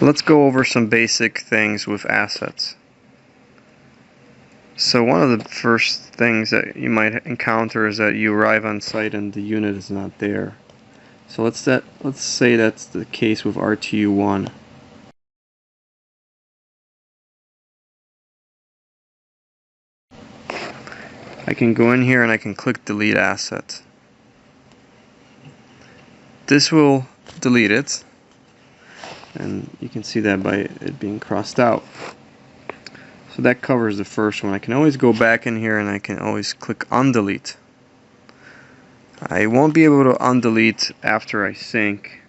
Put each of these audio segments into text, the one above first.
Let's go over some basic things with assets. So one of the first things that you might encounter is that you arrive on site and the unit is not there. So let's say that's the case with RTU1. I can go in here and I can click delete asset. This will delete it, and you can see that by it being crossed out. So that covers the first one. I can always go back in here and I can always click undelete. I won't be able to undelete after I sync,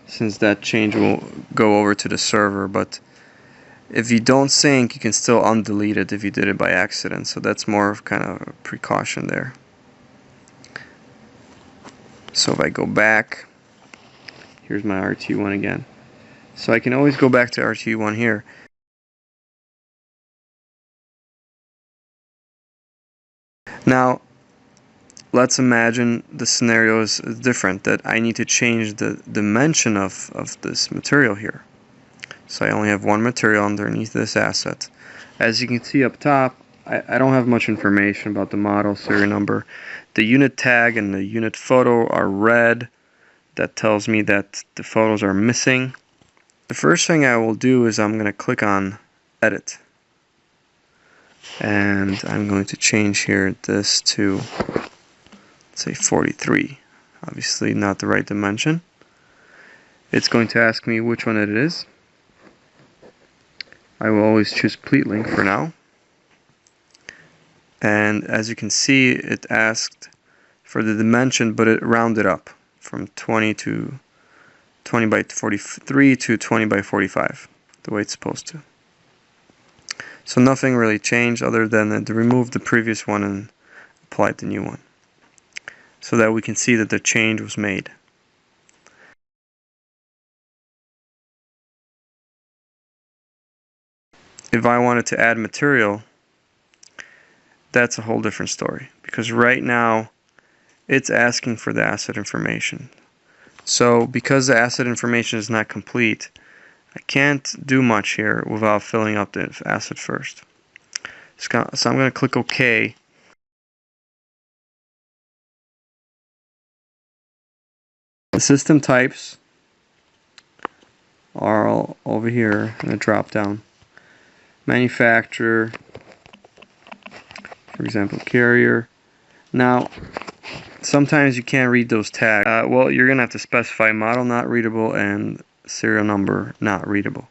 since that change will go over to the server, but if you don't sync, you can still undelete it if you did it by accident, so that's more of kind of a precaution there. So if I go back, here's my RTU1 again. So I can always go back to RTU1 here. Now, let's imagine the scenario is different, that I need to change the dimension of this material here. So I only have one material underneath this asset. As you can see up top, I don't have much information about the model, serial number. The unit tag and the unit photo are red. That tells me that the photos are missing. The first thing I will do is I'm going to click on edit. And I'm going to change here this to, let's say, 43. Obviously not the right dimension. It's going to ask me which one it is. I will always choose PleatLink for now. And as you can see, it asked for the dimension, but it rounded up from 20 by 43 to 20 by 45, the way it's supposed to. So nothing really changed other than to remove the previous one and apply the new one, so that we can see that the change was made. If I wanted to add material, that's a whole different story, because right now it's asking for the asset information. So because the asset information is not complete, I can't do much here without filling up the asset first. So I'm going to click OK. The system types are all over here in the drop down. Manufacturer, for example, carrier. Now, sometimes you can't read those tags. Well, you're going to have to specify model not readable and serial number not readable.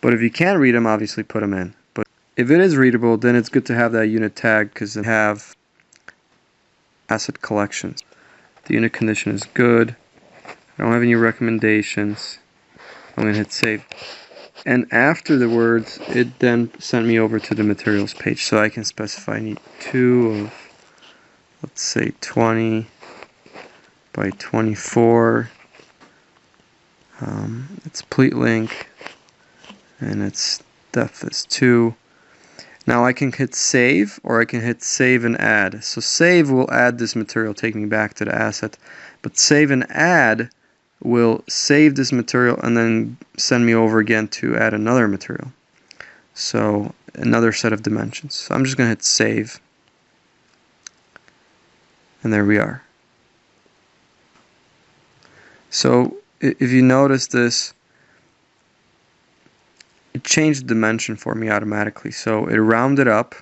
But if you can't read them, obviously put them in. But if it is readable, then it's good to have that unit tag, because it have asset collections. The unit condition is good. I don't have any recommendations. I'm going to hit save. And after the words, it then sent me over to the materials page. So I can specify I need 2 of, let's say, 20 by 24. It's PleatLink, and its depth is 2. Now I can hit save, or I can hit save and add. So save will add this material, take me back to the asset. But save and add will save this material and then send me over again to add another material. So another set of dimensions. So I'm just going to hit save. And there we are. So if you notice this, it changed the dimension for me automatically. So it rounded up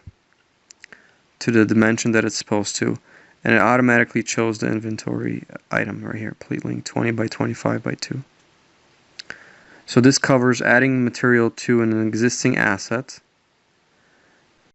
to the dimension that it's supposed to, and it automatically chose the inventory item right here, PleatLink 20 by 25 by 2. So this covers adding material to an existing asset,